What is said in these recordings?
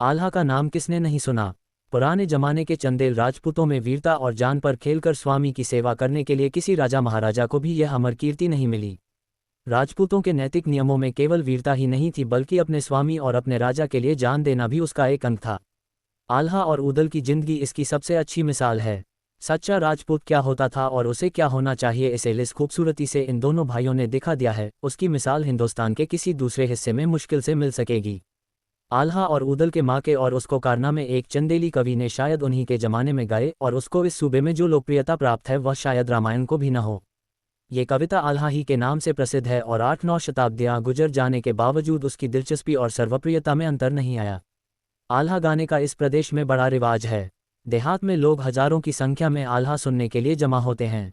आल्हा का नाम किसने नहीं सुना। पुराने जमाने के चंदेल राजपूतों में वीरता और जान पर खेलकर स्वामी की सेवा करने के लिए किसी राजा महाराजा को भी यह अमर कीर्ति नहीं मिली। राजपूतों के नैतिक नियमों में केवल वीरता ही नहीं थी, बल्कि अपने स्वामी और अपने राजा के लिए जान देना भी उसका एक अंग था। आल्हा और उदल की जिंदगी इसकी सबसे अच्छी मिसाल है। सच्चा राजपूत क्या होता था और उसे क्या होना चाहिए, इसे लिस खूबसूरती से इन दोनों भाइयों ने दिखा दिया है। उसकी मिसाल हिंदुस्तान के किसी दूसरे हिस्से में मुश्किल से मिल सकेगी। आल्हा और उदल के माँ के और उसको कारनामे एक चंदेली कवि ने शायद उन्हीं के जमाने में गाए, और उसको इस सूबे में जो लोकप्रियता प्राप्त है वह शायद रामायण को भी न हो। ये कविता आल्हा ही के नाम से प्रसिद्ध है और 8-9 शताब्दियाँ गुजर जाने के बावजूद उसकी दिलचस्पी और सर्वप्रियता में अंतर नहीं आया। आल्हा गाने का इस प्रदेश में बड़ा रिवाज है। देहात में लोग हजारों की संख्या में आल्हा सुनने के लिए जमा होते हैं।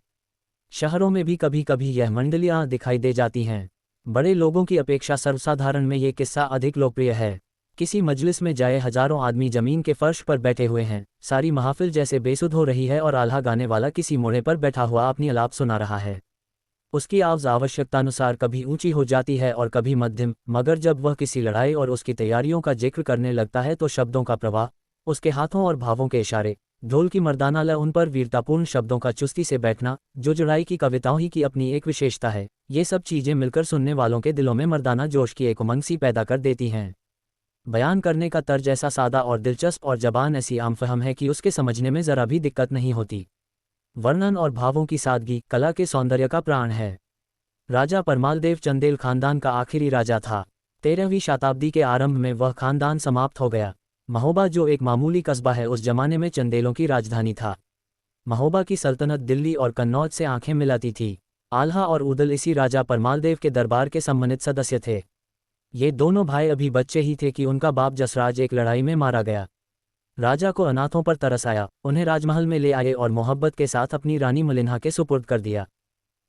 शहरों में भी कभी कभी यह मंडलियाँ दिखाई दे जाती हैं। बड़े लोगों की अपेक्षा सर्वसाधारण में ये किस्सा अधिक लोकप्रिय है। किसी मजलिस में जाए हजारों आदमी जमीन के फर्श पर बैठे हुए हैं, सारी महफिल जैसे बेसुध हो रही है और आल्हा गाने वाला किसी मोड़े पर बैठा हुआ अपनी आलाप सुना रहा है। उसकी आवाज़ आवश्यकतानुसार कभी ऊंची हो जाती है और कभी मध्यम, मगर जब वह किसी लड़ाई और उसकी तैयारियों का जिक्र करने लगता है तो शब्दों का प्रवाह, उसके हाथों और भावों के इशारे, ढोल की मर्दाना लय, उन पर वीरतापूर्ण शब्दों का चुस्ती से बैठना, जो जुड़ाई की कविताओं ही की अपनी एक विशेषता है, ये सब चीज़ें मिलकर सुनने वालों के दिलों में मर्दाना जोश की एक उमंग सी पैदा कर देती हैं। बयान करने का तर्ज ऐसा सादा और दिलचस्प और जबान ऐसी आमफहम है कि उसके समझने में ज़रा भी दिक्कत नहीं होती। वर्णन और भावों की सादगी कला के सौंदर्य का प्राण है। राजा परमालदेव चंदेल खानदान का आखिरी राजा था। 13वीं शताब्दी के आरंभ में वह खानदान समाप्त हो गया। महोबा, जो एक मामूली कस्बा है, उस जमाने में चंदेलों की राजधानी था। महोबा की सल्तनत दिल्ली और कन्नौज से आंखें मिलाती थी। आल्हा और उदल इसी राजा परमालदेव के दरबार के सम्मानित सदस्य थे। ये दोनों भाई अभी बच्चे ही थे कि उनका बाप जसराज एक लड़ाई में मारा गया। राजा को अनाथों पर तरस आया, उन्हें राजमहल में ले आए और मोहब्बत के साथ अपनी रानी मलिन्हा के सुपुर्द कर दिया।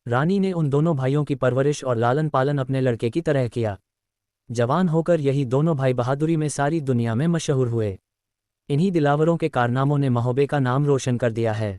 रानी ने उन दोनों भाइयों की परवरिश और लालन पालन अपने लड़के की तरह किया। जवान होकर यही दोनों भाई बहादुरी में सारी दुनिया में मशहूर हुए। इन्हीं दिलावरों के कारनामों ने महोबे का नाम रोशन कर दिया है।